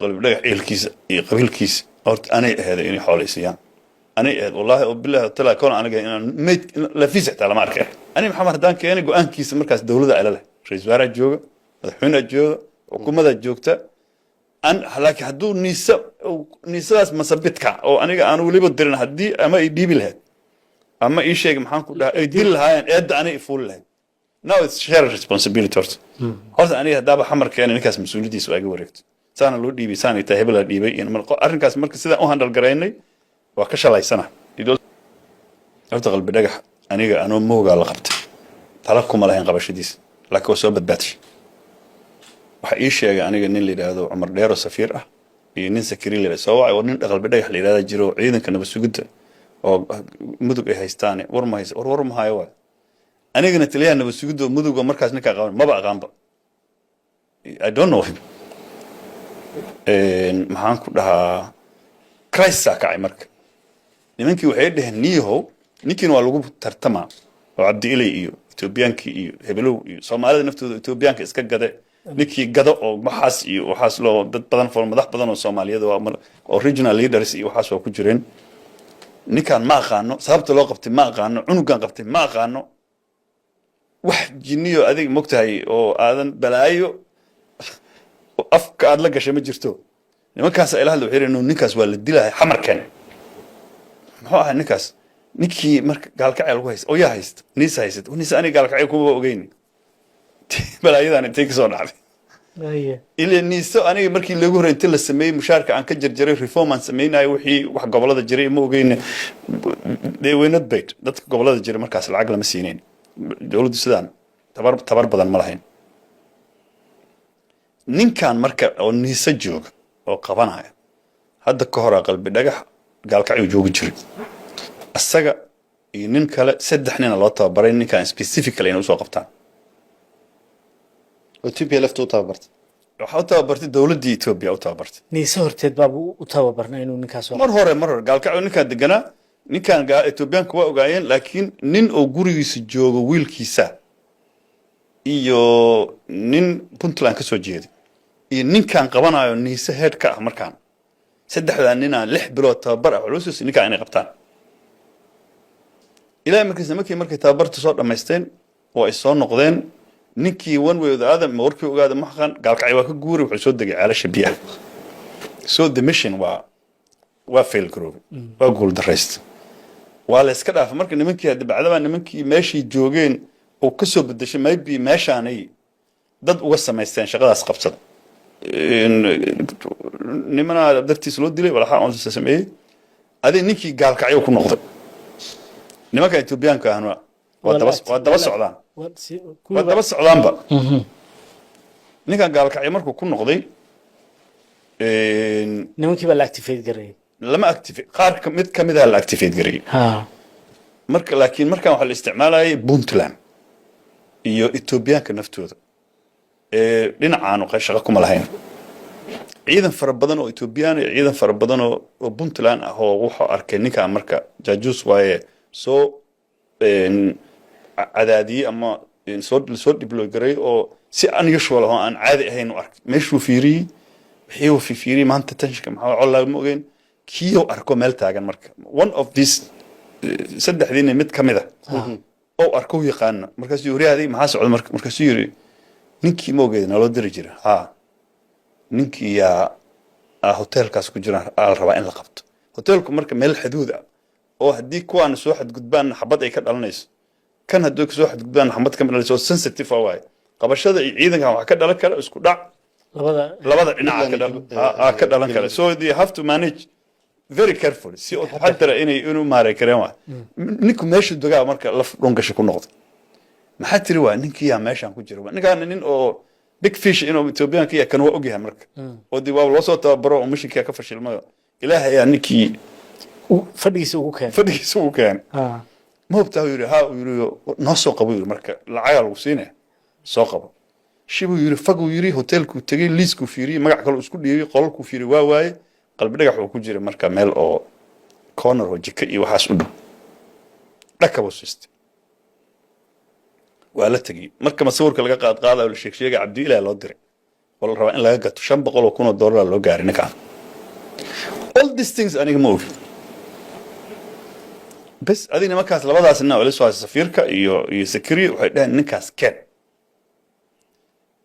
qalbi dhagax eelkiisa iyo qabiilkiisa horta anay ahayd inay xoolaysiyaan anay ahayd wallahi oo billahi tala koon aniga inaan meed la fiisata lama arkay ani maxamed haddaan keenay go'aankiisa markaas dawladda ay la leh ra'iisul wasaaraha jooga madaxweynaha jooga xukuumadda joogta an laakiin hadduu niisadaas masabidka oo aniga aan weliba dirin haddii ama ay dhiibi lahayd ama ii sheeg maxaan ku dhahay ay dili lahaayeen eedda anay fuul lahayd now it's shared responsibility horta aniga haddaaba xamar keenay ninkaas mas-uuliyadiisa waa iga wareegto saana loo dhiibay saana intaa hebel la dhiibay arrinkaas marka sidaan u handal garaynay waa ka shalaysana horta qalbi dhagax aniga anoo moogaa la qabtay tala kuma lahayn qabashadiisa laakiin waa soo badbaadshay waxa ii sheegay aniga nin la yidhaahdo cumar dheero safiir ah iyo nin sakiri la soo wacay oo nin qalbi dhagax la yidhaahda jiro ciidanka nabad sugidda oo mudug ay haystaan war ma hayo waa anigana taliyaha nabad sugidda mudug markaas ninka qaban maba aqaanba I don't know him maxaan ku dhahaa crisis kacay marka nimankii waxay dhaheen niyahow ninkiina waa lagu tartamaa oo cabdi ilay iyo Ethiopiankii iyo hebelow iyo Soomaalida naftooda Ethiopianka iska gada ninkii gado oo maxaas iyo waxaas loo dad badan madax badan oo Soomaaliyeed oo regional leaders iyo waxaas oo ku jireen ninkan ma aqaano sababta loo qabtay ma aqaano cunugan qabtay ma aqaano wax jinniyo adig mogtahay oo aadan balaayo afka aad la gashay ma jirto nimankaas ilaahay wuxuu yiri ninkaas waa la dilahay xamarkan muxuu ahaa ninkaas ninkii marka gaalkacay lagu haysto oo yaa haysto niis haysto niis aniga gaalkacay kuma ogeyn balaayadan intee ka soo dhacday ilaa niiso aniga markii lagu horeeyay la sameeyay mushaarka aan ka jarjaray reform aan sameeyay wixii wax gobolada jiray ma ogeyn they were not paid dadka gobolada jiray markaas lacag lama siineen dawladdu sidaan tabar badan ma lahayn ninkan marka oo niisa jooga oo qabanaya hadda ka hor qalbi dhagax gaalkacay joogi jiray asaga iyo nin kale saddex nin loo tababaray ninkan specifically inuu soo qabtaan Ethiopia laftu tababartay waxa uu tababartay dawladda Ethiopia uu tababartay niisa horteed baabu u tababarnay inuu ninkaas mar hore gaalkacay ninkan degana ninkan Ethiopian kuwa ogaayeen laakiin nin oo gurigiisa joogo wiilkiisa iyo nin Puntland ka soo jeeday iyo ninkan qabanayo niisa head ka ah markaan saddexda nin aan 6 bilood tababar ah culusus ninkan inay qabtaan ilaa markii tababartu soo dhameysteen oo ay soo noqdeen ninkii one way the other markii ogaada maxqan gaalkacay waa ka guuray wuxuu soo degay caalasha biyaha so the mission waa fail group waa gool dareyst waa la iska dhaaf markii nimankii hadda bacdaba nimankii meeshii joogeen oo ka soo bedeshay maybe meeshaanay dad uga sameysteen shaqadaas qabsada nimana dartiis loo dilay walaxa aan sameeyay adii ninkii gaalkacay ku noqday nimanka Ethiopianka ahna waa daba socdaan waa daba socdaanba ninkan gaalkacay markuu ku noqday nimankii baa la activate garay lama activate qaar mid kamid ah la activate garay marka laakiin markan waxa la isticmaalayay Puntland iyo Ethiopianka naftooda dhinacaan oo shaqo kuma lahayn ciidan fara badan oo Ethiopian iyo ciidan fara badan oo Puntland ah oo wuxuu arkay ninkan marka jajus waaye soo cadaadii ama soo deploy garay oo si unusual ah aan caadi ahayn u arkay meeshuu fiiriyay wixii fiiriyay maanta tanshka maxaa colaad ma ogeyn kiyo arko meel taagan marka one of these saddexdiina mid kamid ah oo arko yaqaan markaas yuriyaadii maxaa socdo markaas yiri ninkii ma ogeyn naloo diri jira ninkii yaa hotelkaas ku jira aan rabaa in la qabto hotelku marka meel xuduud ah oo hadii kuwaan soo xadgudbaan xabad ay ka dhalanayso kan hadii soo xadgudbaan xabad ka dhalanayso sensitive waay qabashada ciidanka waxa ka dhalan kara isku dhac labada dhinac ka dhalan kara so they have to manage very carefully si oo taxadar inuu maaray kareen waa ninku meesha dogaa marka laf dhungasho ku noqdo maxaa tiri waa ninkii yaa meeshan ku jira ninkaan nin oo big fish inuu Ethiopian ka kan waa ogyahay marka oo dii waa loo soo tababaro oo mishinkii ka fashilmay ilaahay yaa ninkii fadhigiisa ugu keen ma hubtaa yiri noo soo qabo yiri marka lacag lagu siinay soo qabo shibu yiri fagu yiri hotelku tagay liisku fiiriyay magac kale isku dhiyay qolku fiiriyay waa waaye qalbi dhagax uu ku jira marka meel oo corner oo jika iyo waxaas u dhow dhakabo system waa la tagay marka masawirka laga qaadayo la sheegay cabdi ilaa loo diray oo la rabaa in laga gato $500,000 loo gaaray ninkaan all these things aniga ma ogi bas adina markaas labadaas nin oo la soo safiirka iyo secretary waxay dhahan ninkaas keen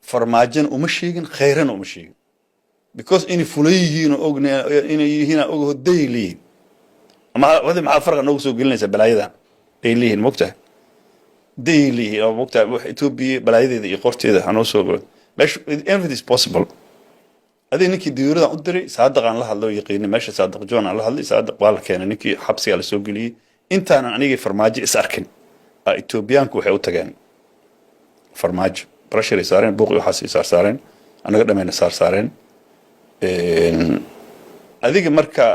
farmaajan uma sheegin khayran uma sheegin because in fulayhiin oo ogna in yihiin og hodayli ama wada ma farqa noogu soo gelinaysa balaayada ay leeyihiin mogtahay daily oo mogtahay wax Ethiopia balaayadeeda iyo qorteeda hanoo soo galo mesh everything is possible adii ninkii diyuurada u diray saadaqan la hadlo yaqiin meesha saadaq joon la hadlay saadaq waa la keenay ninkii xabsiga la soo geliyay intaan aniga farmaajo is arkin Ethiopiaanku waxay u tageen farmaajo pressure saareen buuq iyo xasi saareen anaga dhameena saareen adiga marka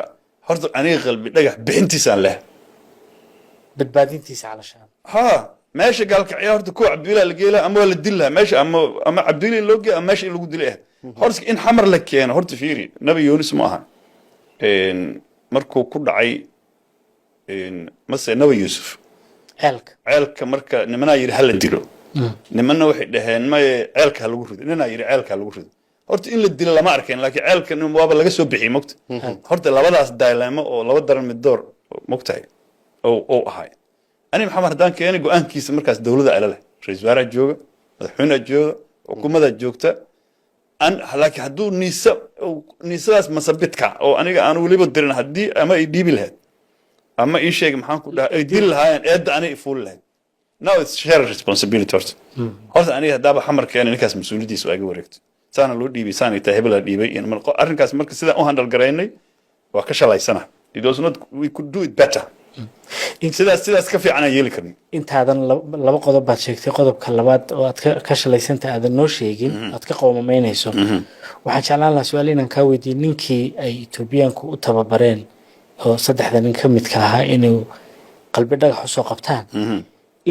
horta aniga qalbi dhagax bixintiisaan leh badbaadintiisa calashaan ha meesha galka ciyaarta ku Cabdullaahi la geela ama la dilaa meesha ama Cabdullaahi loo geeyo meesha lagu dilay horta in xamar la keeno horta fiiri nabi Yunus ma aha markuu ku dhacay mase nabi Yusuf ceelka marka nimana yiri hal la dilo nimana waxay dhaheen ma ceelka lagu rido nina yiri ceelka lagu rido horta in la dilo lama arkeen laakiin ceelka waaba laga soo bixiyay mogta horta labadaas dilemma oo laba daran mid door mogtahay oo ahay ani maxamed hadaan keenay go'aankiisa markaas dawladda ay leh ra'iisul wasaaraha jooga madaxweynaha jooga xukuumadda joogta an halaki haduu niisadaas masabidka oo aniga aan waliba dirin hadii ama ay dhiibi lahayd ama ii sheeg maxaan ku dhahay ay dil lahaayeen eed ani fuul lahayd now it's shared responsibility horta aniga hadaba xamar keenay ninkaas mas'uuliyadiisa ay wareegto saana loo dhiibay saana inta hebel la dhiibay in arrinkaas marka sida u handle gareynay waa ka shalaysana it was not we could do it better sidaas ka fiican yeeli karnay intaadan laba qodob baad sheegtay qodobka labaad oo aad ka shalaysanta aadan noo sheegin aad ka qowmameynayso waxaan jeclaan lahaa su'aal inaan kaa weydiiyo ninkii ay Etoobiyaanku u tababareen oo saddexda nin ka midka ahaa inuu qalbi dhagax u soo qabtaan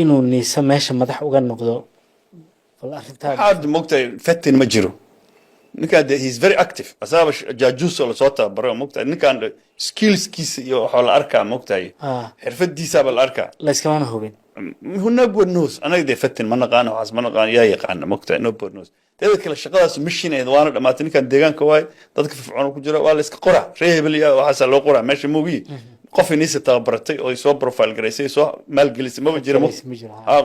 inuu niisa meesha madax uga noqdo wal arrintaa had mogtay fatin ma jiro ninkaan he is very active asaaba jaajuus oo soo tababaro mogtay ninkaan skills kiisa iyo waxa la arkaa mogtay xirfadiisa bal arkaa la iskama hubin nobody knows anaga de fatin ma naqaan waxas ma naqaan yaa yaqaan mogtay nobody knows dadka kale shaqadaas mishineed waana dhamaatay ninkaan deegaanka waay dadka firfircoon ku jira waa la iska qoraa reebel iyo waxa loo qoraa meesha moogi qof inisa tababartay oo soo profile gareysay soo maalgelisay ma jira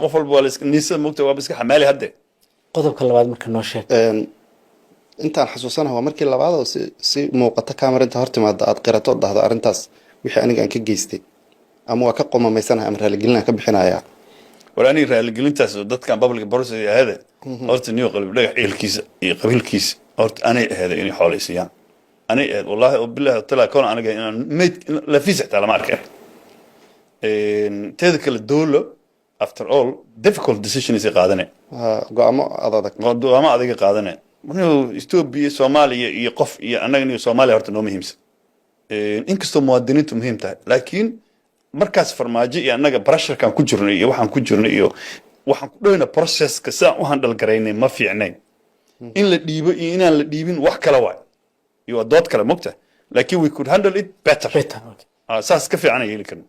qof walba waa la iska niisa mogtay waa iska xamaali hadde qodobka labaad marka noo sheeg intaan xasuusanahay waa markii labaad oo si muuqata kaamirada hortimaada aad qirato dhahdo arrintaas wixii aniga aan ka geystay ama waa ka qomameysanahay ama raaligelin ka bixinayaa walaani raaligelintaas dadkan public process ahada horta niyo qalbi dhagax eelkiisa iyo qabiilkiisa horta anay ahada inay xoolaysiyaan anay ahad wallahi oo billahi tala koon aniga inaan la fiisata lama arkay teeda kale dawlo after all difficult decisions qaadanay go'aamo adag qaadanay Ethiopia Soomaaliya iyo qof iyo anaga iyo Soomaaliya horta noo muhiimsan inkastoo muwaadiniintu muhiim tahay laakiin markaas farmaajo iyo anaga pressure kan ku jirnay iyo waxaan ku jirnay iyo waxaan ku dhayna process ka saa u handle gareynay ma fiicnayn in la dhiibo iyo inaan la dhiibin wax kala waay iyo dood kala mogta laakiin we could handle it better saas ka fiican yeeli karno